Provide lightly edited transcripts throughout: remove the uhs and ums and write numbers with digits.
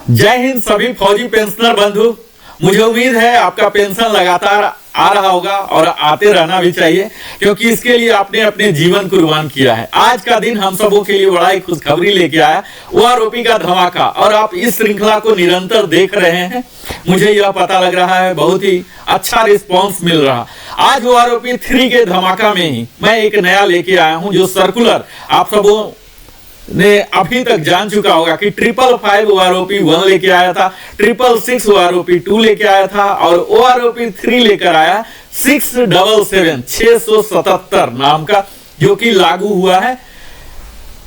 जय हिंद सभी फौजी पेंशनर बंधु। मुझे उम्मीद है आपका पेंशन लगातार आ रहा होगा और आते रहना भी चाहिए, क्योंकि इसके लिए आपने अपने जीवन कुर्बान किया है। आज का दिन हम सबों के लिए बड़ा ही खुशखबरी लेके आया, ओआरओपी का धमाका। और आप इस श्रृंखला को निरंतर देख रहे हैं, मुझे यह पता लग रहा है बहुत ही अच्छा रिस्पॉन्स मिल रहा। आज ओआरओपी 3 के धमाका में ही मैं एक नया लेके आया हूं, जो सर्कुलर आप सबों ने अभी तक जान चुका होगा कि 555 ओआरओपी 1 लेके आया था, 666 ओआरओपी 2 लेके आया था और ओआरओपी 3 लेकर आया 677 नाम का, जो कि लागू हुआ है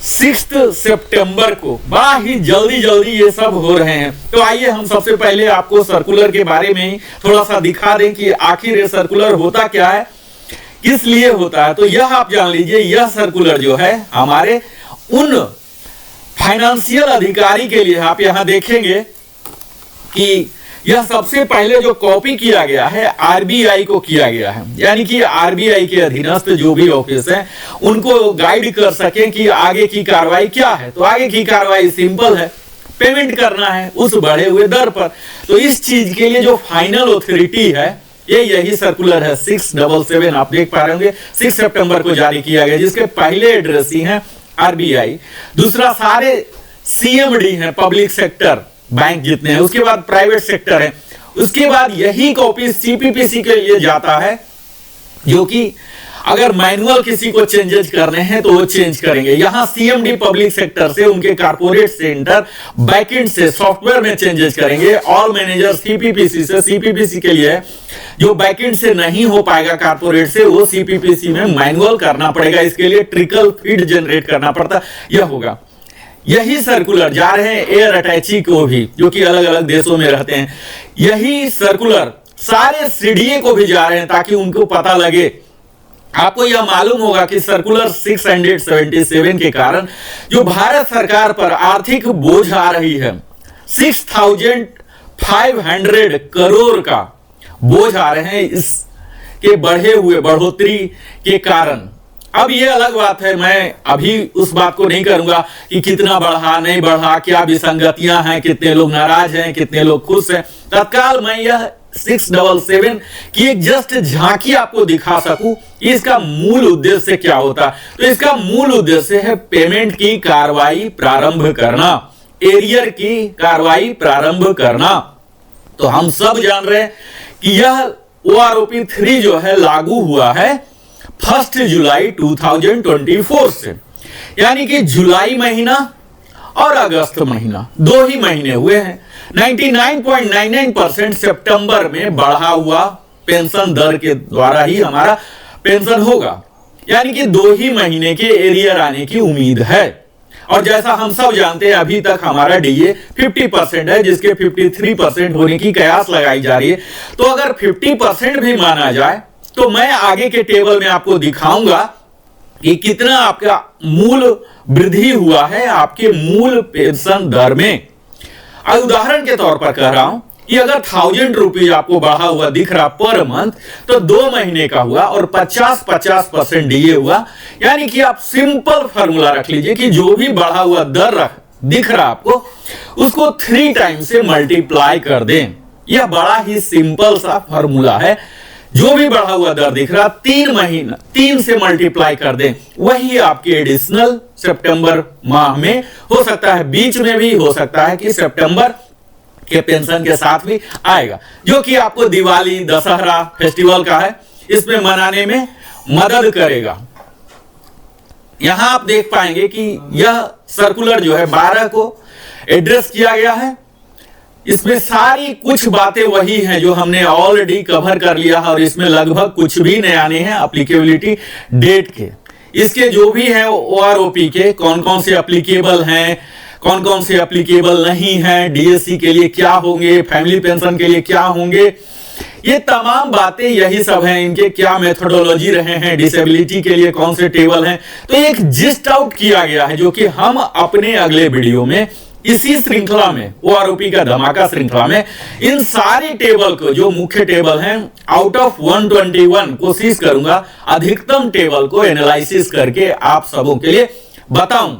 6 सितंबर को। बड़ा ही जल्दी ये सब हो रहे हैं। तो आइए हम सबसे पहले आपको सर्कुलर के बारे में ही थोड़ा सा दिखा दें कि आखिर ये सर्कुलर होता क्या है, किस लिए होता है। तो यह आप जान लीजिए, यह सर्कुलर जो है हमारे उन फाइनेंशियल अधिकारी के लिए, आप यहां देखेंगे कि यह सबसे पहले जो कॉपी किया गया है आरबीआई को किया गया है, यानी कि आरबीआई के अधीनस्थ जो भी ऑफिस है उनको गाइड कर सकें कि आगे की कार्रवाई क्या है। तो आगे की कार्रवाई सिंपल है, पेमेंट करना है उस बढ़े हुए दर पर। तो इस चीज के लिए जो फाइनल अथॉरिटी है यही सर्कुलर है 677। आप देख पा रहे होंगे 6 सितंबर को जारी किया गया, जिसके पहले एड्रेस ही है आरबीआई, दूसरा सारे सीएमडी हैं, पब्लिक सेक्टर बैंक जितने हैं, उसके बाद प्राइवेट सेक्टर है, उसके बाद यही कॉपी सीपीपीसी के लिए जाता है, जो कि अगर मैनुअल किसी को चेंजेस करने हैं तो वो चेंज करेंगे। यहां सीएमडी पब्लिक सेक्टर से उनके कारपोरेट सेंटर बैकएंड से सॉफ्टवेयर में चेंजेस करेंगे। ऑल मैनेजर सीपीपीसी से, सीपीपीसी के लिए जो बैकएंड से नहीं हो पाएगा कारपोरेट से, वो सीपीपीसी में मैनुअल करना पड़ेगा। इसके लिए ट्रिकल फीड जनरेट करना पड़ता, यह होगा। यही सर्कुलर जा रहे हैं एयर अटैची को भी, जो कि अलग अलग देशों में रहते हैं। यही सर्कुलर सारे सीडीए को भी जा रहे हैं, ताकि उनको पता लगे। आपको यह मालूम होगा कि सर्कुलर 677 के कारण जो भारत सरकार पर आर्थिक बोझ आ रही है, 6500 करोड़ का बोझ आ रहे हैं इसके बढ़ोतरी के कारण। अब यह अलग बात है, मैं अभी उस बात को नहीं करूंगा कि कितना बढ़ा नहीं बढ़ा, क्या विसंगतियां हैं, कितने लोग नाराज हैं, कितने लोग खुश हैं। तत्काल मैं यह 677 की एक जस्ट झांकी आपको दिखा सकूं कि इसका मूल उद्देश्य क्या होता। तो इसका मूल उद्देश्य है पेमेंट की कार्रवाई प्रारंभ करना, एरियर की कार्रवाई प्रारंभ करना। तो हम सब जान रहे हैं कि यह ओआरओपी 3 जो है लागू हुआ है 1 जुलाई 2024 से, यानी कि जुलाई महीना और अगस्त महीना 2 ही महीने हुए हैं। 99.99% सितंबर में बढ़ा हुआ पेंशन दर के द्वारा ही हमारा पेंशन होगा, यानी कि 2 ही महीने के एरियर आने की उम्मीद है। और जैसा हम सब जानते हैं, अभी तक हमारा डीए 50% है, जिसके 53% होने की कयास लगाई जा रही है। तो अगर 50% भी माना जाए तो मैं आगे के टेबल में आपको दिखाऊंगा कि कितना आपका मूल वृद्धि हुआ है आपके मूल पेंशन दर में। उदाहरण के तौर पर कह रहा हूं कि अगर 1000 रुपीज आपको बढ़ा हुआ दिख रहा पर मंथ, तो 2 महीने का हुआ और 50% डीए हुआ। यानी कि आप सिंपल फॉर्मूला रख लीजिए कि जो भी बढ़ा हुआ दर दिख रहा आपको, उसको 3 टाइम से मल्टीप्लाई कर दें। यह बड़ा ही सिंपल सा फॉर्मूला है। जो भी बढ़ा हुआ दर दिख रहा 3 से मल्टीप्लाई कर दें, वही आपके एडिशनल सितंबर माह में हो सकता है, बीच में भी हो सकता है कि सितंबर के पेंशन के साथ भी आएगा, जो कि आपको दिवाली दशहरा फेस्टिवल का है, इसमें मनाने में मदद करेगा। यहां आप देख पाएंगे कि यह सर्कुलर जो है 12 को एड्रेस किया गया है। इसमें सारी कुछ बातें वही हैं जो हमने ऑलरेडी कवर कर लिया है, और इसमें लगभग कुछ भी नया नहीं है एप्लीकेबिलिटी डेट के। इसके जो भी हैं ओआरओपी के कौन कौन से एप्लीकेबल हैं, कौन कौन से एप्लीकेबल नहीं हैं, डीएससी के लिए क्या होंगे, फैमिली पेंशन के लिए क्या होंगे, ये तमाम बातें यही सब हैं। इनके क्या मेथोडोलॉजी रहे हैं, डिसेबिलिटी के लिए कौन से टेबल हैं, तो एक जिस्ट आउट किया गया है, जो कि हम अपने अगले वीडियो में इसी श्रृंखला में, ओआरओपी का धमाका श्रृंखला में, इन सारे टेबल को, जो मुख्य टेबल हैं, आउट ऑफ 121 कोशिश करूंगा अधिकतम टेबल को एनालिसिस करके आप सबों के लिए बताऊं।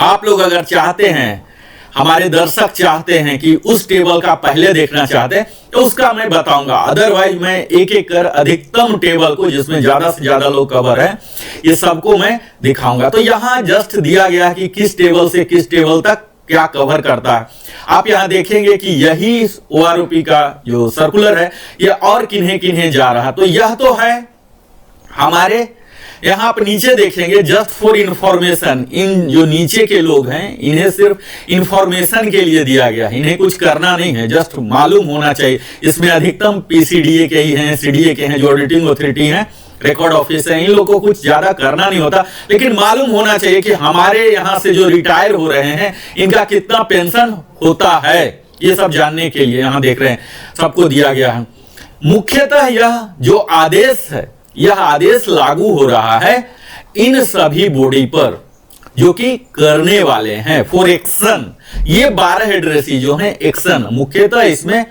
आप लोग अगर चाहते हैं हमारे दर्शक चाहते हैं कि उस टेबल का पहले देखना चाहते हैं तो उसका मैं बताऊंगा, अदरवाइज मैं एक एक कर अधिकतम टेबल को जिसमें ज्यादा से ज्यादा लोग कवर है ये सबको मैं दिखाऊंगा। तो यहाँ जस्ट दिया गया है कि किस टेबल से किस टेबल तक क्या कवर करता है। आप यहां देखेंगे कि यही OROP का जो सर्कुलर है ये और किन्हें किन्हें जा रहा, तो यह तो है हमारे। यहां आप नीचे देखेंगे जस्ट फॉर इंफॉर्मेशन, इन जो नीचे के लोग हैं इन्हें सिर्फ इंफॉर्मेशन के लिए दिया गया है, इन्हें कुछ करना नहीं है, जस्ट मालूम होना चाहिए। इसमें अधिकतम PCDA के ही हैं, CDA के हैं, जो ऑडिटिंग अथॉरिटी हैं, रिकॉर्ड ऑफिस है, इन लोगों को कुछ ज्यादा करना नहीं होता, लेकिन मालूम होना चाहिए कि हमारे यहां से जो रिटायर हो रहे हैं इनका कितना पेंशन होता है, ये सब जानने के लिए यहां देख रहे हैं सबको दिया गया है। मुख्यतः यह जो आदेश है यह आदेश लागू हो रहा है इन सभी बॉडी पर जो कि करने वाले हैं फॉर एक्शन। ये 12 एड्रेसी जो हैं एक्शन मुख्यतः इसमें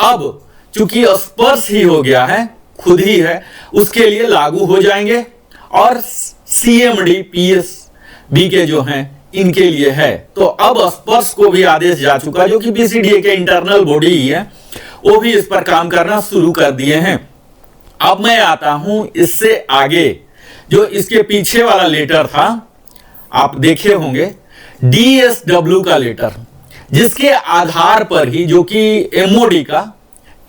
अब चूंकि स्पर्श ही हो गया है, खुद ही है, उसके लिए लागू हो जाएंगे। और CMD PSB के जो हैं इनके लिए है, तो अब स्पर्श को भी आदेश जा चुका जो कि PCDA के इंटरनल बॉडी ही है, वो भी इस पर काम करना शुरू कर दिए हैं। अब मैं आता हूं इससे आगे, जो इसके पीछे वाला लेटर था आप देखे होंगे, DSW का लेटर, जिसके आधार पर ही जो कि MOD का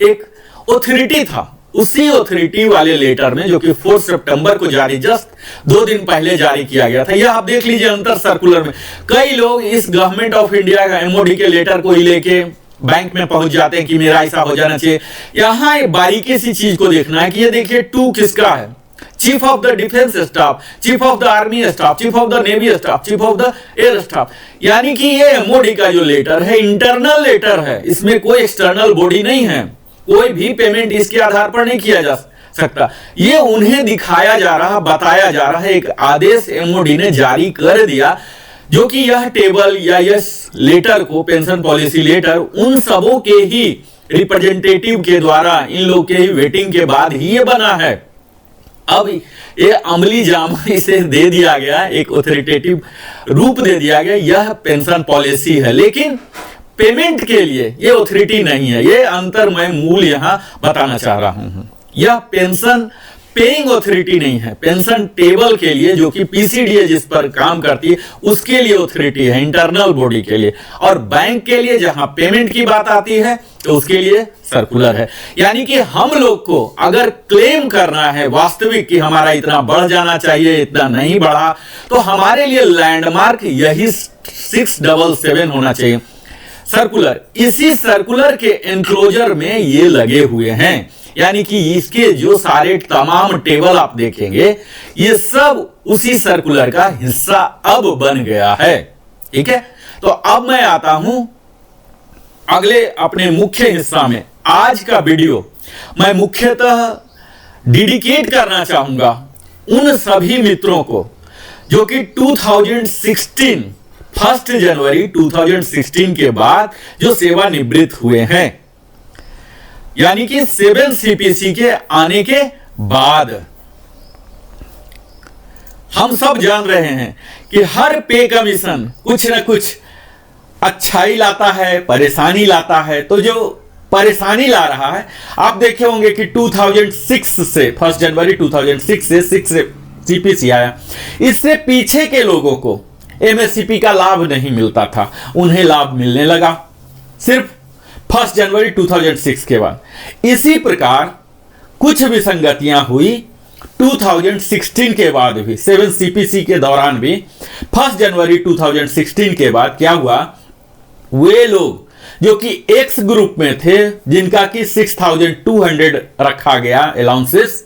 एक ऑथोरिटी था, उसी ऑथोरिटी वाले लेटर में जो कि 4 सितंबर को जारी, जस्ट 2 दिन पहले जारी किया गया था। यह आप देख लीजिए अंतर सर्कुलर में कई लोग इस गवर्नमेंट ऑफ इंडिया का MOD के लेटर को ही लेके बैंक में पहुंच जाते हैं कि मेरा ऐसा हो जाना चाहिए। यहां एक बारीकी सी चीज को देखना है कि ये देखिए 2 किसका है, chief of the defence staff, chief of the army staff, chief of the navy staff, chief of the air staff, यानी कि ये MOD का जो लेटर है इंटरनल लेटर है, इसमें कोई एक्सटर्नल बॉडी नहीं है, कोई भी पेमेंट इसके आधार पर नहीं किया जा सकता। ये उन्हें दिखाया जा रहा, बताया जा रहा है, एक आदेश MOD ने जारी कर दिया जो कि यह टेबल या यह लेटर को, पेंशन पॉलिसी लेटर, उन सबों के ही रिप्रेजेंटेटिव के द्वारा, इन लोग के ही वेटिंग के बाद ही ये बना है। अब ये अमली जामा इसे दे दिया गया, एक ऑथोरिटेटिव रूप दे दिया गया, यह पेंशन पॉलिसी है, लेकिन पेमेंट के लिए ये ऑथोरिटी नहीं है। ये अंतर मैं मूल यहां बताना चाह रहा हूं। यह पेंशन पेइंग ऑथोरिटी नहीं है, पेंशन टेबल के लिए जो कि PCDA जिस पर काम करती है उसके लिए ऑथोरिटी है, इंटरनल बॉडी के लिए। और बैंक के लिए जहां पेमेंट की बात आती है तो उसके लिए सर्कुलर है। यानी कि हम लोग को अगर क्लेम करना है वास्तविक कि हमारा इतना बढ़ जाना चाहिए, इतना नहीं बढ़ा, तो हमारे लिए लैंडमार्क यही 677 होना चाहिए सर्कुलर। इसी सर्कुलर के एनक्लोजर में ये लगे हुए हैं, यानी कि इसके जो सारे तमाम टेबल आप देखेंगे ये सब उसी सर्कुलर का हिस्सा अब बन गया है। ठीक है, तो अब मैं आता हूं अगले अपने मुख्य हिस्सा में। आज का वीडियो मैं मुख्यतः डेडिकेट करना चाहूंगा उन सभी मित्रों को जो कि 2016 1 जनवरी 2016 के बाद जो सेवानिवृत्त हुए हैं, यानी कि 7 CPC के आने के बाद। हम सब जान रहे हैं कि हर पे कमीशन कुछ न कुछ अच्छाई लाता है, परेशानी लाता है। तो जो परेशानी ला रहा है, आप देखे होंगे कि 2006 से 1 जनवरी 2006 से 6 CPC आया। इससे पीछे के लोगों को MSCP का लाभ नहीं मिलता था, उन्हें लाभ मिलने लगा सिर्फ 1 जनवरी 2006 के बाद। इसी प्रकार कुछ विसंगतियां हुई 2016 के बाद भी, 7 CPC के दौरान भी। 1 जनवरी 2016 के बाद क्या हुआ, वे लोग जो कि X ग्रुप में थे जिनका कि 6200 रखा गया अलाउंसेस,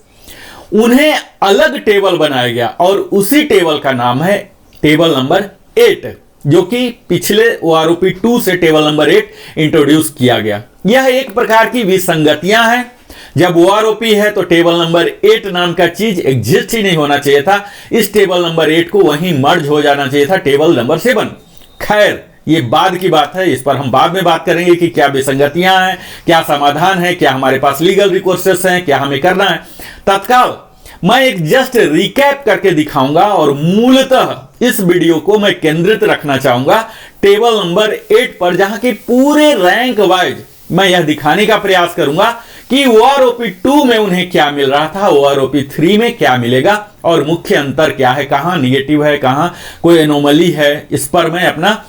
उन्हें अलग टेबल बनाया गया और उसी टेबल का नाम है टेबल नंबर 8, जो कि पिछले OROP 2 से टेबल नंबर 8 इंट्रोड्यूस किया गया। यह एक प्रकार की विसंगतियां हैं। जब OROP है तो टेबल नंबर 8 नाम का चीज एग्जिस्ट ही नहीं होना चाहिए था, इस टेबल नंबर 8 को वहीं मर्ज हो जाना चाहिए था टेबल नंबर 7। खैर ये बाद की बात है, इस पर हम बाद में बात करेंगे कि क्या विसंगतियां हैं, क्या समाधान है, क्या हमारे पास लीगल रिकोर्सेस हैं, क्या हमें करना है। तत्काल मैं एक जस्ट रिकैप करके दिखाऊंगा और मूलतः इस वीडियो को मैं केंद्रित रखना चाहूंगा टेबल नंबर 8 पर, जहां की पूरे रैंक वाइज मैं यह दिखाने का प्रयास करूंगा कि OROP 2 में उन्हें क्या मिल रहा था, OROP 3 में क्या मिलेगा और मुख्य अंतर क्या है, कहां निगेटिव है, कहां कोई एनोमली है। इस पर मैं अपना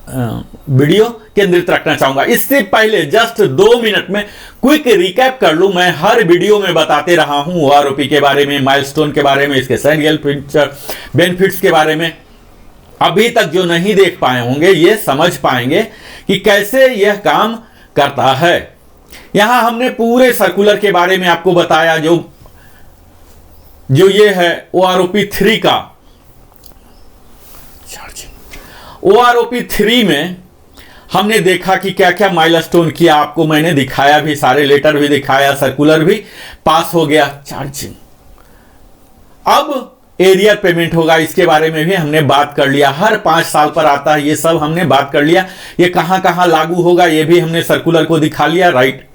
वीडियो केंद्रित रखना चाहूंगा। इससे पहले जस्ट 2 मिनट में क्विक रिकैप कर लूं। मैं हर वीडियो में बताते रहा हूं OROP के बारे में, माइलस्टोन के बारे में, इसके सैरियल बेनिफिट्स के बारे में। अभी तक जो नहीं देख पाए होंगे ये समझ पाएंगे कि कैसे यह काम करता है। यहां हमने पूरे सर्कुलर के बारे में आपको बताया, जो ये है OROP 3 का OROP 3 में हमने देखा कि क्या क्या माइलस्टोन किया, आपको मैंने दिखाया भी, सारे लेटर भी दिखाया, सर्कुलर भी पास हो गया। चार्जिंग अब एरियर पेमेंट होगा, इसके बारे में भी हमने बात कर लिया। हर 5 साल पर आता है, ये सब हमने बात कर लिया। ये कहां कहां लागू होगा ये भी हमने सर्कुलर को दिखा लिया, राइट।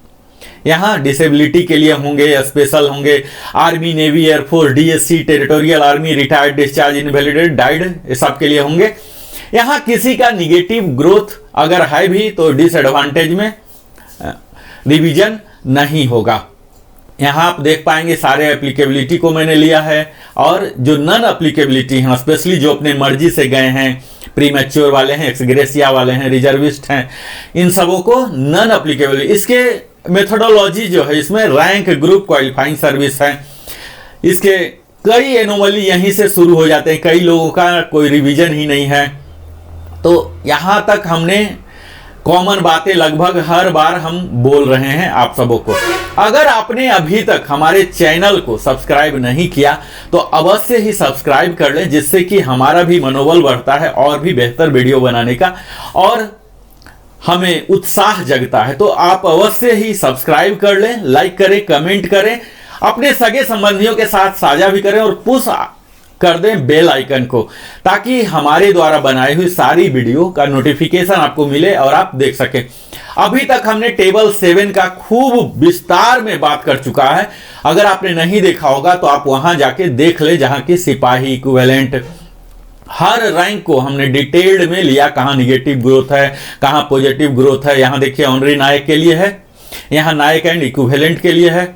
यहां डिसेबिलिटी के लिए होंगे, स्पेशल होंगे, army, navy, air force, DSC, territorial army, retired, discharge, invalidate, died, ये सब के लिए होंगे। यहां किसी का निगेटिव ग्रोथ अगर है भी तो डिसएडवांटेज में रिवीजन नहीं होगा। यहां आप देख पाएंगे सारे एप्लीकेबिलिटी को मैंने लिया है, और जो नॉन एप्लीकेबिलिटी हैं, स्पेशली जो अपने मर्जी से गए हैं, प्रीमैच्योर वाले हैं, एक्सग्रेसिया वाले हैं, रिजर्विस्ट हैं, इन सबों को नॉन एप्लीकेबल। इसके मेथोडोलॉजी जो है, इसमें रैंक, ग्रुप, क्वालिफाइंग सर्विस है। इसके कई एनोमली यहीं से शुरू हो जाते हैं, कई लोगों का कोई रिवीजन ही नहीं है। तो यहां तक हमने कॉमन बातें लगभग हर बार हम बोल रहे हैं आप सबों को। अगर आपने अभी तक हमारे चैनल को सब्सक्राइब नहीं किया तो अवश्य ही सब्सक्राइब कर लें, जिससे कि हमारा भी मनोबल बढ़ता है और भी बेहतर वीडियो बनाने का, और हमें उत्साह जगता है। तो आप अवश्य ही सब्सक्राइब कर लें, लाइक करें, कमेंट करें, अपने सगे संबंधियों के साथ साझा भी करें, और पुश कर दें बेल आइकन को, ताकि हमारे द्वारा बनाई हुई सारी वीडियो का नोटिफिकेशन आपको मिले और आप देख सकें। अभी तक हमने टेबल 7 का खूब विस्तार में बात कर चुका है। अगर आपने नहीं देखा होगा तो आप वहां जाके देख ले, जहां की सिपाही, इक्विवेलेंट, हर रैंक को हमने डिटेल्ड में लिया, कहां निगेटिव ग्रोथ है, कहां पॉजिटिव ग्रोथ है। यहां देखिए ऑनरी नायक के लिए है, यहां नायक एंड इक्विवेलेंट के लिए है,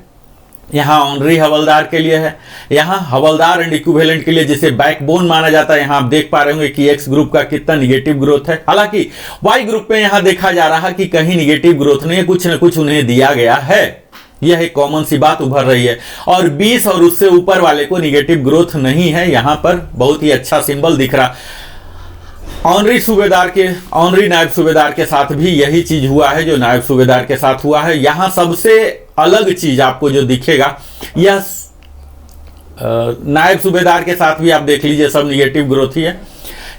यहां ऑनरी हवलदार के लिए है, यहां हवलदार एंड इक्विवेलेंट के लिए, जिसे बैकबोन माना जाता है। यहां आप देख पा रहे होंगे कि एक्स ग्रुप का कितना निगेटिव ग्रोथ है। हालांकि वाई ग्रुप में यहां देखा जा रहा है कि कहीं निगेटिव ग्रोथ नहीं है, कुछ न कुछ उन्हें दिया गया है। यह एक कॉमन सी बात उभर रही है। और 20 और उससे ऊपर वाले को निगेटिव ग्रोथ नहीं है। यहां पर बहुत ही अच्छा सिंबल दिख रहा। ऑनरी सूबेदार के, ऑनरी नायब सूबेदार के साथ भी यही चीज हुआ है जो नायब सूबेदार के साथ हुआ है। यहां सबसे अलग चीज आपको जो दिखेगा, यह नायब सूबेदार के साथ भी आप देख लीजिए, सब निगेटिव ग्रोथ ही है।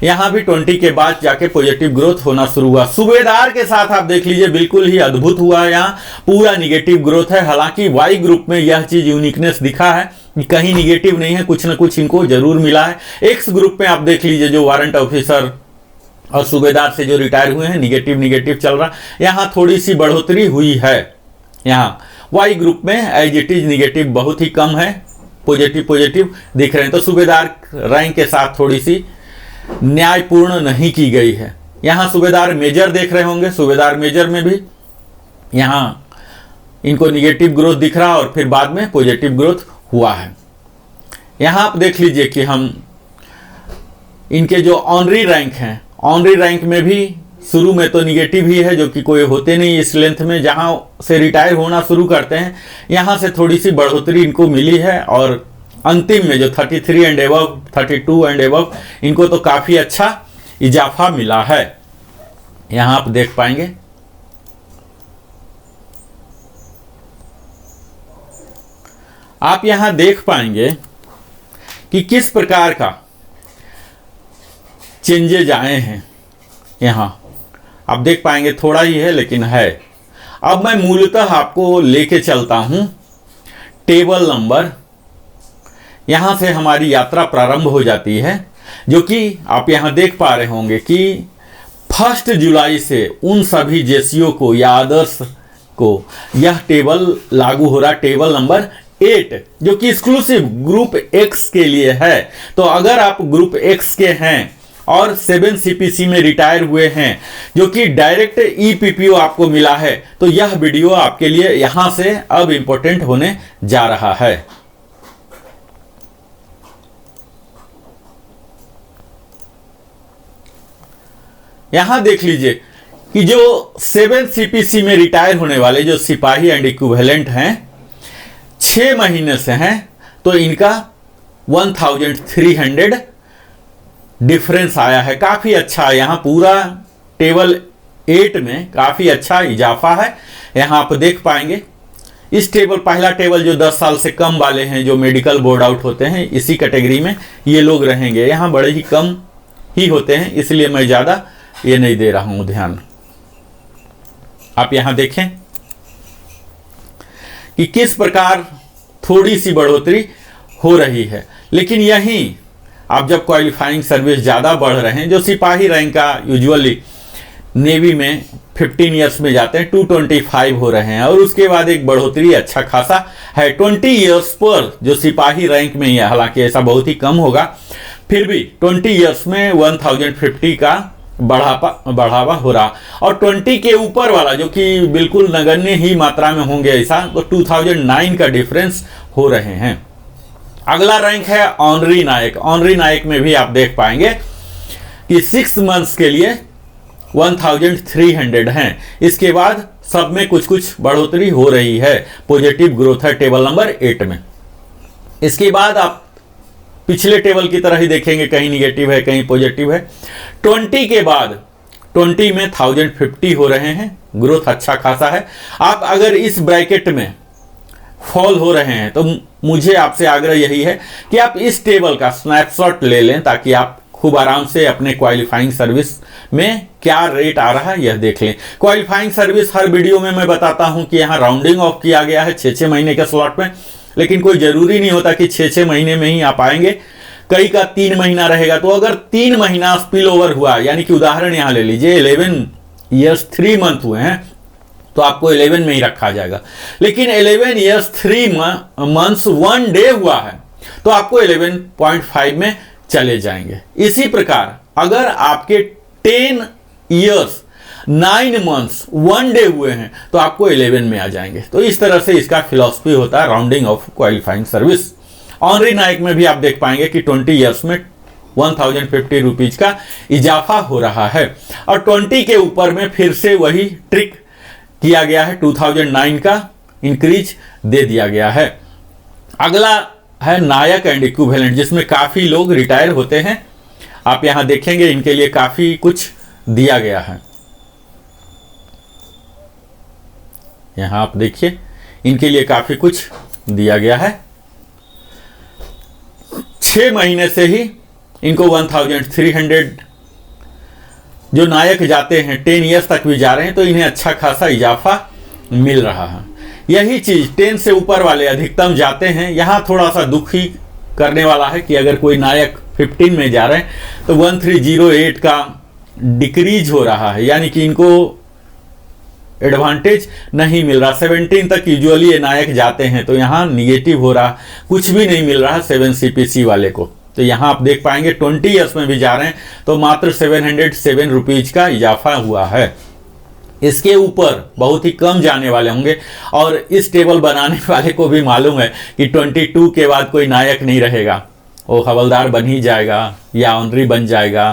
यहां भी 20 के बाद जाके पॉजिटिव ग्रोथ होना शुरू हुआ। सूबेदार के साथ आप देख लीजिए, बिल्कुल ही अद्भुत हुआ है, यहाँ पूरा निगेटिव ग्रोथ है। हालांकि वाई ग्रुप में यह चीज यूनिकनेस दिखा है कि कहीं निगेटिव नहीं है, कुछ न कुछ इनको जरूर मिला है। एक्स ग्रुप में आप देख लीजिए, जो वारंट ऑफिसर और सूबेदार से जो रिटायर हुए हैं, निगेटिव चल रहा। यहाँ थोड़ी सी बढ़ोतरी हुई है। यहाँ वाई ग्रुप में एज इट इज निगेटिव बहुत ही कम है, पॉजिटिव दिख रहे हैं। तो सूबेदार रैंक के साथ थोड़ी सी न्यायपूर्ण नहीं की गई है। यहाँ सूबेदार मेजर देख रहे होंगे, सूबेदार मेजर में भी यहाँ इनको निगेटिव ग्रोथ दिख रहा और फिर बाद में पॉजिटिव ग्रोथ हुआ है। यहाँ आप देख लीजिए कि हम इनके जो ऑनरी रैंक हैं, ऑनरी रैंक में भी शुरू में तो निगेटिव ही है, जो कि कोई होते नहीं इस लेंथ में। जहां से रिटायर होना शुरू करते हैं, यहां से थोड़ी सी बढ़ोतरी इनको मिली है, और अंतिम में जो 33 एंड एबव, 32 एंड एबव, इनको तो काफी अच्छा इजाफा मिला है। यहां आप देख पाएंगे। आप यहां देख पाएंगे कि किस प्रकार का चेंजेज आए हैं। यहां आप देख पाएंगे, थोड़ा ही है लेकिन है। अब मैं मूलतः आपको लेके चलता हूं टेबल नंबर, यहां से हमारी यात्रा प्रारंभ हो जाती है, जो कि आप यहां देख पा रहे होंगे कि 1 जुलाई से उन सभी जेसीओ को या अदर्स को यह टेबल लागू हो रहा। टेबल नंबर 8 जो कि एक्सक्लूसिव ग्रुप एक्स के लिए है। तो अगर आप ग्रुप एक्स के हैं और 7 CPC में रिटायर हुए हैं जो कि डायरेक्ट EPPO आपको मिला है, तो यह वीडियो आपके लिए यहां से अब इंपॉर्टेंट होने जा रहा है। यहां देख लीजिए कि जो 7 CPC में रिटायर होने वाले जो सिपाही एंड इक्विवेलेंट हैं 6 महीने से हैं, तो इनका 1300 डिफरेंस आया है। काफी अच्छा, यहां पूरा टेबल 8 में काफी अच्छा इजाफा है। यहां आप देख पाएंगे इस टेबल, पहला टेबल जो 10 साल से कम वाले हैं जो मेडिकल बोर्ड आउट होते हैं, इसी कैटेगरी में ये लोग रहेंगे। यहां बड़े ही कम ही होते हैं, इसलिए मैं ज्यादा ये नहीं दे रहा हूं ध्यान। आप यहां देखें कि किस प्रकार थोड़ी सी बढ़ोतरी हो रही है। लेकिन यहीं आप जब क्वालिफाइंग सर्विस ज़्यादा बढ़ रहे हैं, जो सिपाही रैंक का यूजुअली नेवी में 15 ईयर्स में जाते हैं 225 हो रहे हैं, और उसके बाद एक बढ़ोतरी अच्छा खासा है 20 ईयर्स पर जो सिपाही रैंक में ही है। हालांकि ऐसा बहुत ही कम होगा, फिर भी 20 ईयर्स में 1050 का बढ़ावा हो रहा। और 20 के ऊपर वाला जो कि बिल्कुल नगण्य ही मात्रा में होंगे ऐसा, तो 2009 का डिफरेंस हो रहे हैं। अगला रैंक है ऑनरी नायक। ऑनरी नायक में भी आप देख पाएंगे कि 6 मंथ्स के लिए 1300 हैं। इसके बाद सब में कुछ कुछ बढ़ोतरी हो रही है, पॉजिटिव ग्रोथ है टेबल नंबर 8 में। इसके बाद आप पिछले टेबल की तरह ही देखेंगे, कहीं निगेटिव है कहीं पॉजिटिव है। 20 के बाद 20 में 1050 हो रहे हैं, ग्रोथ अच्छा खासा है। आप अगर इस ब्रैकेट में फॉल हो रहे हैं तो मुझे आपसे आग्रह यही है कि आप इस टेबल का स्नैपशॉट ले लें, ताकि आप खूब आराम से अपने क्वालिफाइंग सर्विस में क्या रेट आ रहा है यह देख लें। क्वालिफाइंग सर्विस हर वीडियो में मैं बताता हूं कि यहाँ राउंडिंग ऑफ किया गया है 6-6 महीने के स्लॉट में, लेकिन कोई जरूरी नहीं होता कि 6-6 महीने में ही आप आएंगे। कई का 3 महीना रहेगा, तो अगर 3 महीना स्पिल ओवर हुआ, यानी कि उदाहरण यहां ले लीजिए 11 ईयर्स 3 मंथ हुए हैं, तो आपको 11 में ही रखा जाएगा। लेकिन 11 ईयर्स 3 मंथ्स 1 डे हुआ है, तो आपको 11.5 में चले जाएंगे। इसी प्रकार अगर आपके 10 ईयर्स 9 मंथ्स 1 डे हुए हैं, तो आपको 11 में आ जाएंगे। तो इस तरह से इसका फिलॉसफी होता है rounding off qualifying service. Honorary नायक में भी आप देख पाएंगे कि 20 ईयर्स में 1050 रुपीज का इजाफा हो रहा है, और 20 के ऊपर में फिर से वही ट्रिक किया गया है, 2009 का इंक्रीज दे दिया गया है। अगला है नायक एंड इक्विवेलेंट, जिसमें काफी लोग रिटायर होते हैं। आप यहां देखेंगे इनके लिए काफी कुछ दिया गया है। यहां आप देखिए इनके लिए काफी कुछ दिया गया है। 6 महीने से ही इनको 1300 जो नायक जाते हैं 10 ईयर्स तक भी जा रहे हैं, तो इन्हें अच्छा खासा इजाफा मिल रहा है। यही चीज 10 से ऊपर वाले अधिकतम जाते हैं। यहां थोड़ा सा दुख ही करने वाला है कि अगर कोई नायक 15 में जा रहे हैं तो 1308 का डिक्रीज हो रहा है, यानी कि इनको एडवांटेज नहीं मिल रहा। 17 तक यूजुअली ये नायक जाते हैं, तो यहाँ निगेटिव हो रहा, कुछ भी नहीं मिल रहा 7 CPC वाले को। तो यहाँ आप देख पाएंगे 20 ईयर्स में भी जा रहे हैं तो मात्र 707 रुपीज का इजाफा हुआ है। इसके ऊपर बहुत ही कम जाने वाले होंगे, और इस टेबल बनाने वाले को भी मालूम है कि 22 के बाद कोई नायक नहीं रहेगा, वो हवलदार बन ही जाएगा या ऑनरी बन जाएगा।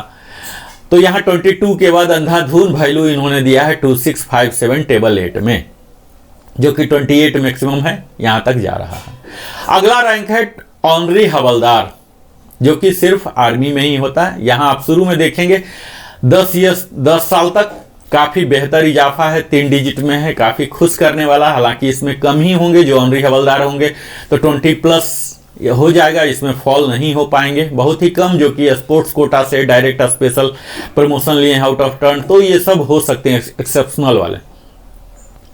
तो यहाँ 22 के बाद अंधाधुन वैल्यू इन्होंने दिया है 2657 टेबल 8 में, जो कि 28 मैक्सिमम है, यहां तक जा रहा है। अगला रैंक है ऑनरी हवलदार, जो कि सिर्फ आर्मी में ही होता है। यहां आप शुरू में देखेंगे 10 साल तक काफी बेहतर इजाफा है, 3 डिजिट में है, काफी खुश करने वाला। हालांकि इसमें कम ही होंगे जो ऑनरी हवलदार होंगे, तो 20+ हो जाएगा, इसमें फॉल नहीं हो पाएंगे। बहुत ही कम जो कि स्पोर्ट्स कोटा से डायरेक्ट स्पेशल प्रमोशन लिए आउट ऑफ टर्न, तो ये सब हो सकते हैं एक्सेप्शनल वाले।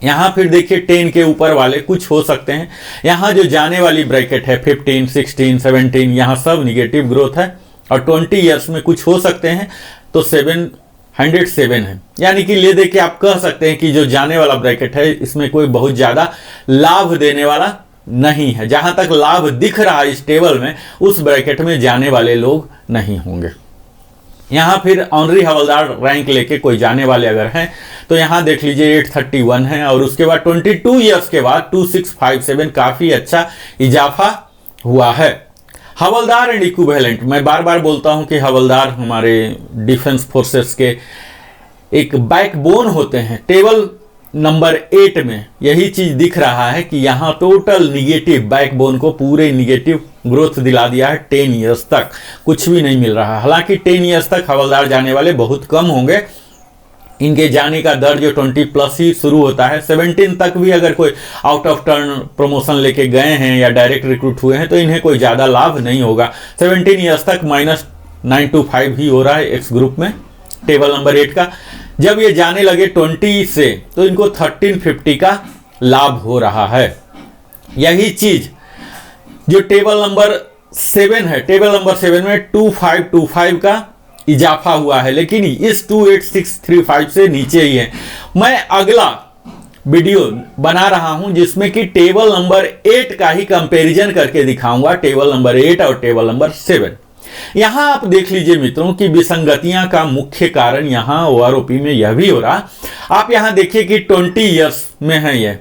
यहाँ फिर देखिए 10 के ऊपर वाले कुछ हो सकते हैं। यहाँ जो जाने वाली ब्रैकेट है 15, 16, 17, यहाँ सब निगेटिव ग्रोथ है, और 20 ईयर्स में कुछ हो सकते हैं, तो 707 है। यानी कि ले दे के आप कह सकते हैं कि जो जाने वाला ब्रैकेट है इसमें कोई बहुत ज्यादा लाभ देने वाला नहीं है। जहां तक लाभ दिख रहा है इस टेबल में, उस ब्रैकेट में जाने वाले लोग नहीं होंगे। यहाँ फिर ऑनरी हवलदार रैंक लेके कोई जाने वाले अगर हैं तो यहाँ देख लीजिए 831 है, और उसके बाद 22 ईयर्स के बाद 2657 काफ़ी अच्छा इजाफा हुआ है। हवलदार एंड इक्विवेलेंट, मैं बार बार बोलता हूँ कि हवलदार हमारे डिफेंस फोर्सेस के एक बैकबोन होते हैं। टेबल नंबर 8 में यही चीज दिख रहा है कि यहाँ टोटल निगेटिव, बैकबोन को पूरे निगेटिव ग्रोथ दिला दिया है। 10 ईयर्स तक कुछ भी नहीं मिल रहा। हालांकि 10 ईयर्स तक हवलदार जाने वाले बहुत कम होंगे। इनके जाने का दर जो 20+ ही शुरू होता है। 17 तक भी अगर कोई आउट ऑफ टर्न प्रमोशन लेके गए हैं या डायरेक्ट रिक्रूट हुए हैं तो इन्हें कोई ज़्यादा लाभ नहीं होगा। 17 ईयर्स तक -925 ही हो रहा है एक्स ग्रुप में टेबल नंबर 8 का। जब ये जाने लगे 20 से तो इनको 1350 का लाभ हो रहा है। यही चीज जो टेबल नंबर 7 है, टेबल नंबर 7 में 2525 का इजाफा हुआ है, लेकिन इस 28635 से नीचे ही है। मैं अगला वीडियो बना रहा हूं जिसमें कि टेबल नंबर 8 का ही कंपैरिजन करके दिखाऊंगा, टेबल नंबर 8 और टेबल नंबर 7। यहां आप देख लीजिए मित्रों कि विसंगतियां का मुख्य कारण यहां ओआरओपी में यह भी हो रहा। आप यहां देखिए कि 20 ईयर्स में है ये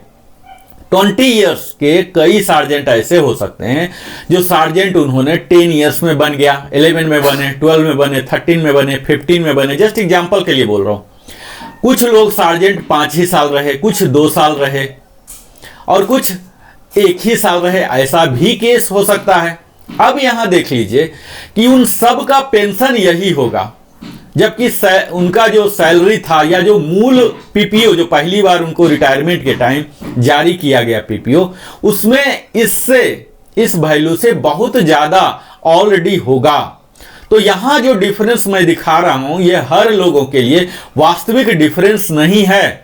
20 ईयर्स के कई सार्जेंट ऐसे हो सकते हैं जो सार्जेंट उन्होंने 10 ईयर्स में बन गया, 11 में बने, 12 में बने, 13 में बने, 15 में बने। जस्ट एग्जांपल के लिए बोल रहा हूं। कुछ लोग सार्जेंट 5 ही साल रहे, कुछ 2 साल रहे और कुछ 1 ही साल रहे। ऐसा भी केस हो सकता है। अब यहां देख लीजिए कि उन सब का पेंशन यही होगा, जबकि उनका जो सैलरी था या जो मूल पीपीओ जो पहली बार उनको रिटायरमेंट के टाइम जारी किया गया पीपीओ, उसमें इससे इस वैल्यू से बहुत ज्यादा ऑलरेडी होगा। तो यहां जो डिफरेंस मैं दिखा रहा हूं ये हर लोगों के लिए वास्तविक डिफरेंस नहीं है।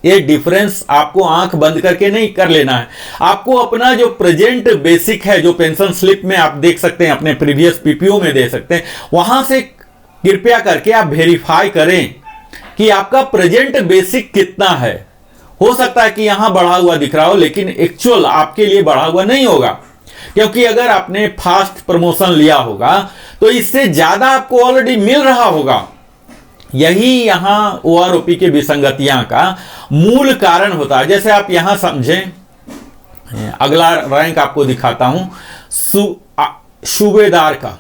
ये डिफरेंस आपको आंख बंद करके नहीं कर लेना है। आपको अपना जो प्रेजेंट बेसिक है, जो पेंशन स्लिप में आप देख सकते हैं, अपने प्रीवियस पीपीओ में दे सकते हैं, वहां से कृपया करके आप वेरीफाई करें कि आपका प्रेजेंट बेसिक कितना है। हो सकता है कि यहां बढ़ा हुआ दिख रहा हो लेकिन एक्चुअल आपके लिए बढ़ा हुआ नहीं होगा, क्योंकि अगर आपने फास्ट प्रमोशन लिया होगा तो इससे ज्यादा आपको ऑलरेडी मिल रहा होगा। यही यहां ओआरओपी के विसंगतियां का मूल कारण होता है। जैसे आप यहां समझें, अगला रैंक आपको दिखाता हूं सूबेदार का,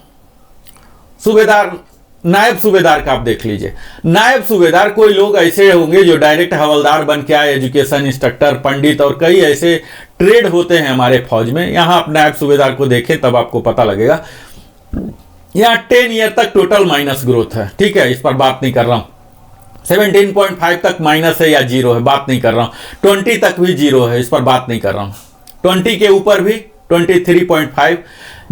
सूबेदार नायब सूबेदार का आप देख लीजिए। नायब सूबेदार कोई लोग ऐसे होंगे जो डायरेक्ट हवलदार बन के आए, एजुकेशन इंस्ट्रक्टर, पंडित और कई ऐसे ट्रेड होते हैं हमारे फौज में। यहां आप नायब सूबेदार को देखें तब आपको पता लगेगा। यहाँ 10 ईयर तक टोटल माइनस ग्रोथ है, ठीक है, इस पर बात नहीं कर रहा हूं। 17.5 तक माइनस है या जीरो है, बात नहीं कर रहा हूं। 20 तक भी जीरो है, इस पर बात नहीं कर रहा हूं। 20 के ऊपर भी 23.5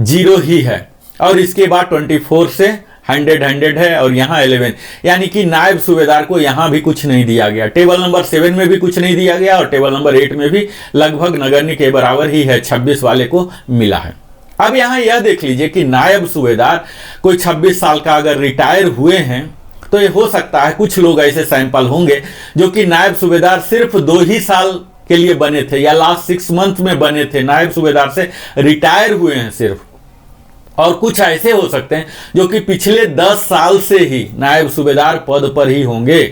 जीरो ही है, और इसके बाद 24 से 100 है, और यहाँ 11, यानी कि नायब सूबेदार को यहाँ भी कुछ नहीं दिया गया। टेबल नंबर 7 में भी कुछ नहीं दिया गया और टेबल नंबर 8 में भी लगभग नगण्य के बराबर ही है, 26 वाले को मिला है। अब यहाँ यह देख लीजिए कि नायब सूबेदार कोई 26 साल का अगर रिटायर हुए हैं तो ये हो सकता है कुछ लोग ऐसे सैंपल होंगे जो कि नायब सूबेदार सिर्फ 2 ही साल के लिए बने थे या लास्ट 6 मंथ में बने थे, नायब सूबेदार से रिटायर हुए हैं सिर्फ। और कुछ ऐसे हो सकते हैं जो कि पिछले 10 साल से ही नायब सूबेदार पद पर ही होंगे।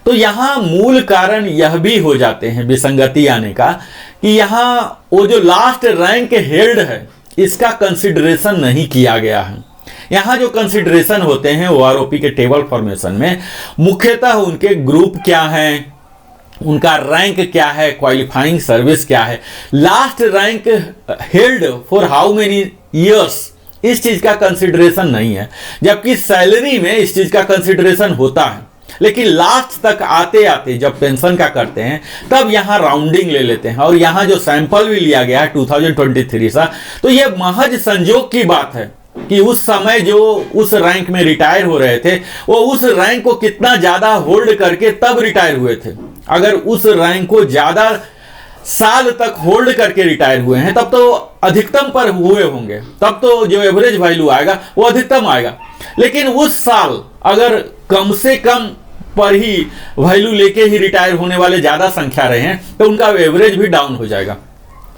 तो यहां मूल कारण यह भी हो जाते हैं विसंगति आने का कि यहां वो जो लास्ट रैंक हेल्ड है इसका कंसिडरेशन नहीं किया गया है। यहां जो कंसिडरेशन होते हैं ओआरओपी के टेबल फॉर्मेशन में मुख्यतः उनके ग्रुप क्या हैं, उनका रैंक क्या है, क्वालिफाइंग सर्विस क्या है, last rank held for how many years, इस चीज का कंसिडरेशन नहीं है। जबकि सैलरी में इस चीज का कंसिडरेशन होता है, लेकिन लास्ट तक आते आते जब पेंशन का करते हैं तब यहां राउंडिंग ले लेते हैं। और यहां जो सैंपल भी लिया गया है 2023 सा, तो यह महज संजोग की बात है कि उस समय जो उस रैंक में रिटायर हो रहे थे वो उस रैंक को कितना ज्यादा होल्ड करके तब रिटायर हुए थे। अगर उस रैंक को ज्यादा साल तक होल्ड करके रिटायर हुए हैं तब तो अधिकतम पर हुए होंगे, तब तो जो एवरेज वैल्यू आएगा वो अधिकतम आएगा। लेकिन उस साल अगर कम से कम पर ही वैल्यू लेके ही रिटायर होने वाले ज्यादा संख्या रहे हैं तो उनका एवरेज भी डाउन हो जाएगा।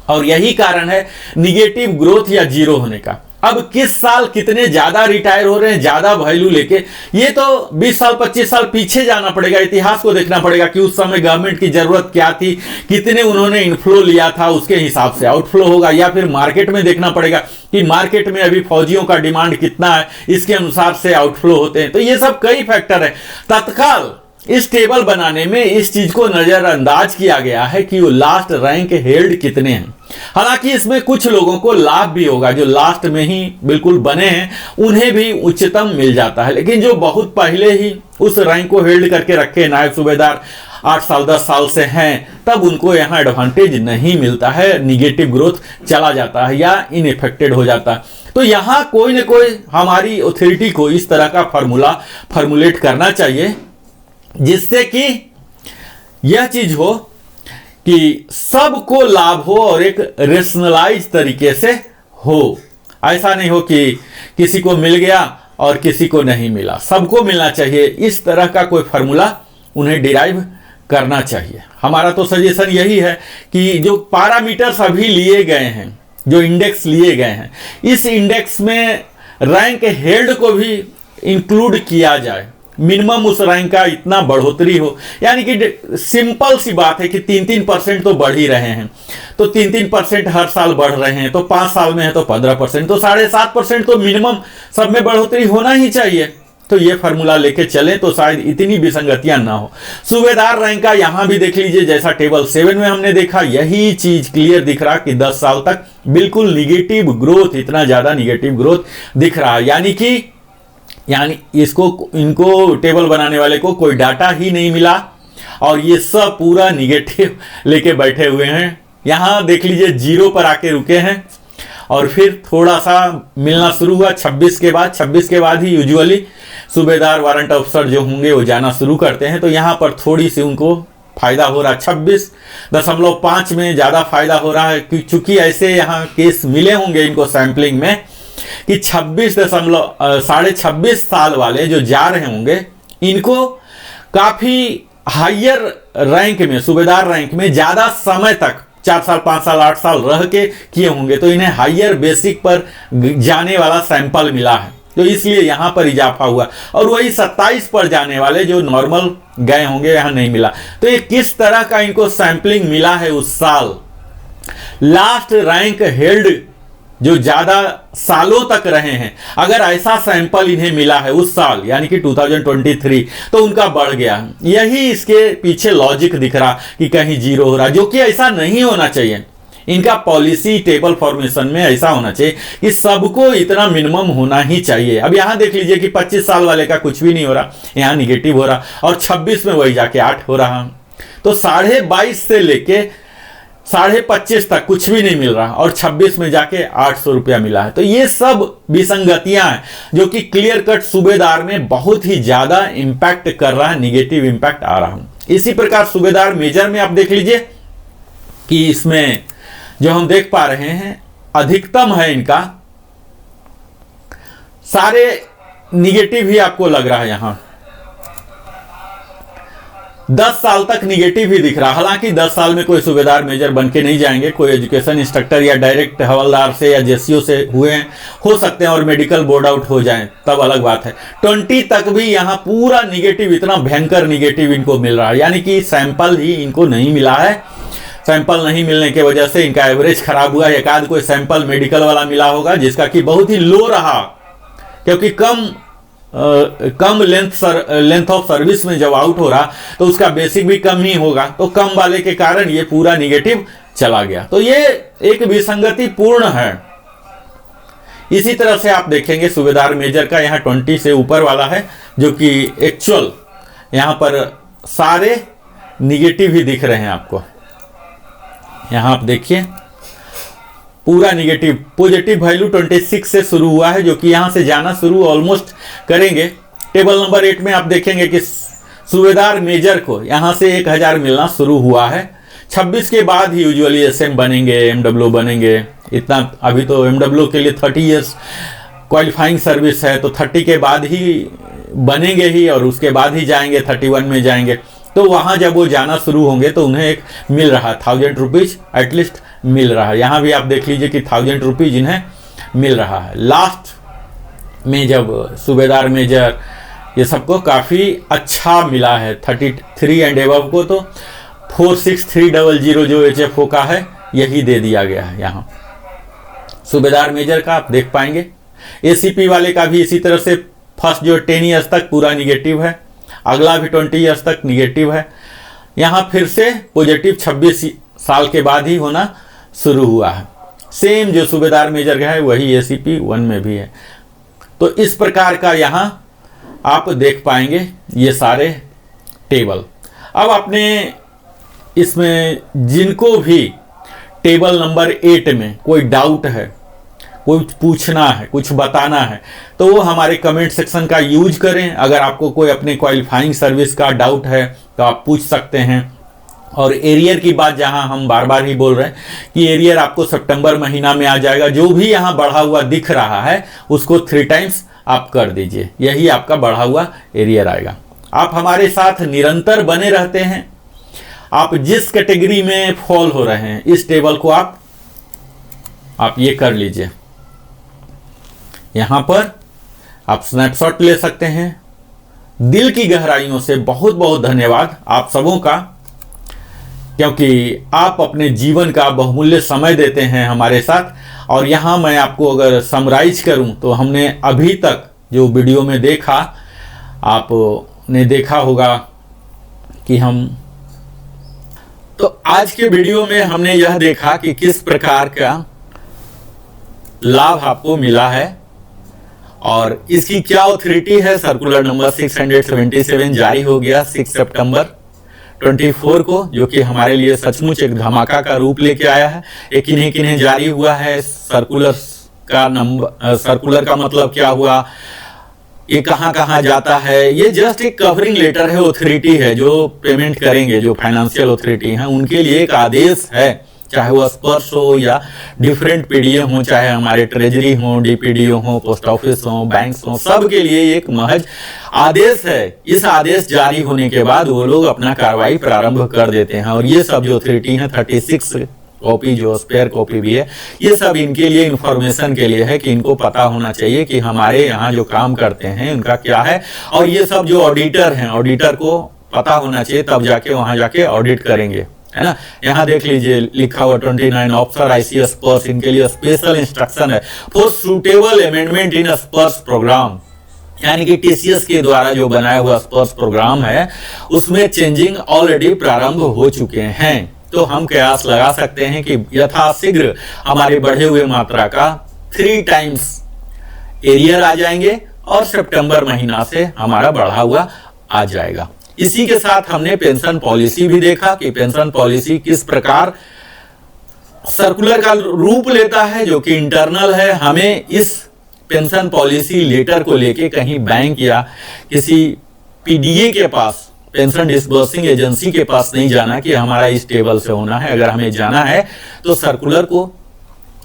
और यही कारण है निगेटिव ग्रोथ या जीरो होने का। अब किस साल कितने ज्यादा रिटायर हो रहे हैं ज्यादा वैल्यू लेके, ये तो 20 साल 25 साल पीछे जाना पड़ेगा, इतिहास को देखना पड़ेगा कि उस समय गवर्नमेंट की जरूरत क्या थी, कितने उन्होंने इनफ्लो लिया था, उसके हिसाब से आउटफ्लो होगा। या फिर मार्केट में देखना पड़ेगा कि मार्केट में अभी फौजियों का डिमांड कितना है, इसके अनुसार से आउटफ्लो होते हैं। तो ये सब कई फैक्टर है। तत्काल इस टेबल बनाने में इस चीज को नजरअंदाज किया गया है कि वो लास्ट रैंक हेल्ड कितने हैं। हालांकि इसमें कुछ लोगों को लाभ भी होगा, जो लास्ट में ही बिल्कुल बने हैं उन्हें भी उच्चतम मिल जाता है, लेकिन जो बहुत पहले ही उस रैंक को हेल्ड करके रखे नायब सूबेदार 8 साल 10 साल से हैं, तब उनको यहाँ एडवांटेज नहीं मिलता है, निगेटिव ग्रोथ चला जाता है या इनइफेक्टेड हो जाता है। तो यहाँ कोई ना कोई हमारी अथॉरिटी को इस तरह का फॉर्मुलेट करना चाहिए जिससे कि यह चीज हो कि सबको लाभ हो और एक रेशनलाइज तरीके से हो। ऐसा नहीं हो कि किसी को मिल गया और किसी को नहीं मिला, सबको मिलना चाहिए। इस तरह का कोई फार्मूला उन्हें डिराइव करना चाहिए। हमारा तो सजेशन यही है कि जो पैरामीटर्स अभी लिए गए हैं, जो इंडेक्स लिए गए हैं, इस इंडेक्स में रैंक हेल्ड को भी इंक्लूड किया जाए। मिनिमम उस रैंक का इतना बढ़ोतरी हो, यानी कि सिंपल सी बात है कि 3-3% तो बढ़ ही रहे हैं, तो 3-3% हर साल बढ़ रहे हैं, तो 5 साल में है तो 15%, तो 7.5% तो मिनिमम सब में बढ़ोतरी होना ही चाहिए। तो ये फार्मूला लेके चलें तो शायद इतनी विसंगतियां ना हो। सूबेदार रैंक का यहां भी देख लीजिए, जैसा टेबल 7 में हमने देखा, यही चीज क्लियर दिख रहा कि 10 साल तक बिल्कुल निगेटिव ग्रोथ, इतना ज्यादा निगेटिव ग्रोथ दिख रहा है। यानी इनको टेबल बनाने वाले को कोई डाटा ही नहीं मिला और ये सब पूरा निगेटिव लेके बैठे हुए हैं। यहां देख लीजिए 0 पर आके रुके हैं और फिर थोड़ा सा मिलना शुरू हुआ 26 के बाद ही यूजुअली सूबेदार वारंट अफसर जो होंगे वो जाना शुरू करते हैं। तो यहां पर थोड़ी सी उनको फायदा हो रहा है, 26.5 में ज्यादा फायदा हो रहा है, चूंकि ऐसे यहाँ केस मिले होंगे इनको सैंपलिंग में कि 26.5 साल वाले जो जा रहे होंगे, इनको काफी हायर रैंक में, सूबेदार रैंक में ज्यादा समय तक 4 साल 5 साल 8 साल रह के किए होंगे, तो इन्हें हायर बेसिक पर जाने वाला सैंपल मिला है, तो इसलिए यहां पर इजाफा हुआ। और वही 27 पर जाने वाले जो नॉर्मल गए होंगे यहां नहीं मिला। तो ये किस तरह का इनको सैंपलिंग मिला है उस साल, लास्ट रैंक हेल्ड जो ज्यादा सालों तक रहे हैं, अगर ऐसा सैंपल इन्हें मिला है उस साल यानी कि 2023, तो उनका बढ़ गया। यही इसके पीछे लॉजिक दिख रहा कि कहीं 0 हो रहा, जो कि ऐसा नहीं होना चाहिए। इनका पॉलिसी टेबल फॉर्मेशन में ऐसा होना चाहिए कि सबको इतना मिनिमम होना ही चाहिए। अब यहां देख लीजिए कि 25 साल वाले का कुछ भी नहीं हो रहा, यहां निगेटिव हो रहा, और 26 में वही जाके 8 हो रहा। तो 22.5 से लेके 25.5 तक कुछ भी नहीं मिल रहा और 26 में जाके 800 रुपया मिला है। तो ये सब विसंगतियां हैं जो कि क्लियर कट सूबेदार में बहुत ही ज्यादा इंपैक्ट कर रहा है, निगेटिव इंपैक्ट आ रहा है। इसी प्रकार सूबेदार मेजर में आप देख लीजिए कि इसमें जो हम देख पा रहे हैं अधिकतम है इनका, सारे निगेटिव ही आपको लग रहा है। यहां 10 साल तक निगेटिव ही दिख रहा। हालांकि 10 साल में कोई सूबेदार मेजर बन के नहीं जाएंगे, कोई एजुकेशन इंस्ट्रक्टर या डायरेक्ट हवलदार से या जेसीओ से हुए हो सकते हैं और मेडिकल बोर्ड आउट हो जाएं, तब अलग बात है। 20 तक भी यहाँ पूरा निगेटिव, इतना भयंकर निगेटिव इनको मिल रहा है, यानी कि सैंपल ही इनको नहीं मिला है। सैंपल नहीं मिलने की वजह से इनका एवरेज खराब हुआ। एक आध कोई सैंपल मेडिकल वाला मिला होगा जिसका कि बहुत ही लो रहा, क्योंकि कम लेंथ ऑफ सर्विस में जब आउट हो रहा तो उसका बेसिक भी कम ही होगा, तो कम वाले के कारण ये पूरा निगेटिव चला गया। तो ये एक विसंगति पूर्ण है। इसी तरह से आप देखेंगे सूबेदार मेजर का यहाँ 20 से ऊपर वाला है, जो कि एक्चुअल यहाँ पर सारे निगेटिव ही दिख रहे हैं आपको। यहाँ आप देखिए पूरा निगेटिव, पॉजिटिव वैल्यू 26 से शुरू हुआ है, जो कि यहां से जाना शुरू ऑलमोस्ट करेंगे। टेबल नंबर 8 में आप देखेंगे कि सूबेदार मेजर को यहां से 1000 मिलना शुरू हुआ है। 26 के बाद ही यूजुअली एसएम बनेंगे, एमडब्ल्यू बनेंगे। इतना अभी तो एमडब्ल्यू के लिए 30 इयर्स क्वालिफाइंग सर्विस है, तो 30 के बाद ही बनेंगे ही और उसके बाद ही जाएंगे, 31 में जाएंगे। तो वहां जब वो जाना शुरू होंगे तो उन्हें एक मिल रहा 1000 रुपीज एटलीस्ट मिल रहा है। यहाँ भी आप देख लीजिए कि 1000 रुपीज इन्हें मिल रहा है। लास्ट में जब सूबेदार मेजर ये सबको काफ़ी अच्छा मिला है, 33 एंड एबव को तो 46300 जो HFO का है यही दे दिया गया है। यहाँ सूबेदार मेजर का आप देख पाएंगे। ACP वाले का भी इसी तरह से फर्स्ट जो 10 ईयर्स तक पूरा निगेटिव है, अगला भी 20 ईयर्स तक निगेटिव है। यहाँ फिर से पॉजिटिव 26 साल के बाद ही होना शुरू हुआ है। सेम जो सूबेदार मेजर का है वही ACP 1 में भी है। तो इस प्रकार का यहाँ आप देख पाएंगे ये सारे टेबल। अब आपने इसमें जिनको भी टेबल नंबर 8 में कोई डाउट है, कुछ पूछना है, कुछ बताना है, तो वो हमारे कमेंट सेक्शन का यूज करें। अगर आपको कोई अपने क्वालिफाइंग सर्विस का डाउट है तो आप पूछ सकते हैं। और एरियर की बात जहां हम बार बार ही बोल रहे हैं कि एरियर आपको सितंबर महीना में आ जाएगा। जो भी यहां बढ़ा हुआ दिख रहा है उसको 3 टाइम्स आप कर दीजिए, यही आपका बढ़ा हुआ एरियर आएगा। आप हमारे साथ निरंतर बने रहते हैं। आप जिस कैटेगरी में फॉल हो रहे हैं इस टेबल को आप ये कर लीजिए। यहां पर आप स्नैपशॉट ले सकते हैं। दिल की गहराइयों से बहुत बहुत धन्यवाद आप सबों का, क्योंकि आप अपने जीवन का बहुमूल्य समय देते हैं हमारे साथ। और यहाँ मैं आपको अगर समराइज करूँ तो हमने अभी तक जो वीडियो में देखा, आपने देखा होगा कि तो आज के वीडियो में हमने यह देखा कि किस प्रकार का लाभ आपको मिला है और इसकी क्या ऑथोरिटी है। सर्कुलर नंबर 677 जारी हो गया 6 सितंबर 24 को, जो कि हमारे लिए सचमुच एक धमाका का रूप लेके आया है। ये किन्हीं किन्हीं जारी हुआ है। सर्कुलर का नंबर, सर्कुलर का मतलब क्या हुआ, ये कहाँ कहाँ जाता है, ये जस्ट एक कवरिंग लेटर है। ऑथोरिटी है जो पेमेंट करेंगे, जो फाइनेंशियल ऑथोरिटी है उनके लिए एक आदेश है, चाहे वो स्पर्श हो या डिफरेंट पीडीए हो, चाहे हमारे ट्रेजरी हो, डीपीडीओ हो, पोस्ट ऑफिस हो, बैंक्स हो, सब के लिए एक महज आदेश है। इस आदेश जारी होने के बाद वो लोग अपना कार्रवाई प्रारंभ कर देते हैं। और ये सब जो ऑथोरिटी है 36 कॉपी जो स्पेयर कॉपी भी है, ये सब इनके लिए इंफॉर्मेशन के लिए है कि इनको पता होना चाहिए कि हमारे यहाँ जो काम करते हैं उनका क्या है। और ये सब जो ऑडिटर हैं, ऑडिटर को पता होना चाहिए, तब जाके वहां जाके ऑडिट करेंगे, है ना। यहाँ देख लीजिए लिखा हुआ 29 ऑफिसर ICS स्पर्श, इनके लिए स्पेशल इंस्ट्रक्शन है फॉर सुटेबल अमेंडमेंट इन स्पर्श प्रोग्राम, यानी कि TCS के द्वारा जो बनाया हुआ स्पर्श प्रोग्राम है उसमें चेंजिंग ऑलरेडी प्रारंभ हो चुके हैं। तो हम कयास लगा सकते हैं कि यथाशीघ्र हमारे बढ़े हुए मात्रा का 3 टाइम्स एरियर आ जाएंगे और सितंबर महीना से हमारा बढ़ा हुआ आ जाएगा। इसी के साथ हमने पेंशन पॉलिसी भी देखा कि पेंशन पॉलिसी किस प्रकार सर्कुलर का रूप लेता है, जो कि इंटरनल है। हमें इस पेंशन पॉलिसी लेटर को लेके कहीं बैंक या किसी PDA के पास, पेंशन डिस्बर्सिंग एजेंसी के पास नहीं जाना कि हमारा इस टेबल से होना है। अगर हमें जाना है तो सर्कुलर को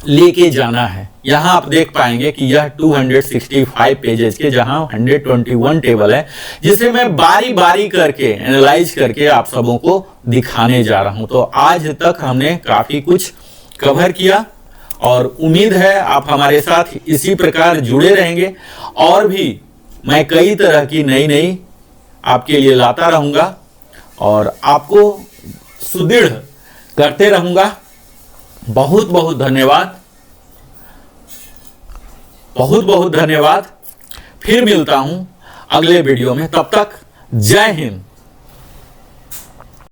लेके जाना है। यहां आप देख पाएंगे कि यह 265 पेजेस के जहां 121 टेबल है, जिसे मैं बारी बारी करके एनालाइज करके आप सबों को दिखाने जा रहा हूं। तो आज तक हमने काफी कुछ कवर किया और उम्मीद है आप हमारे साथ इसी प्रकार जुड़े रहेंगे। और भी मैं कई तरह की नई आपके लिए लाता रहूंगा और आपको सुदृढ़ करते रहूंगा। बहुत बहुत धन्यवाद, बहुत बहुत धन्यवाद। फिर मिलता हूं अगले वीडियो में, तब तक जय हिंद।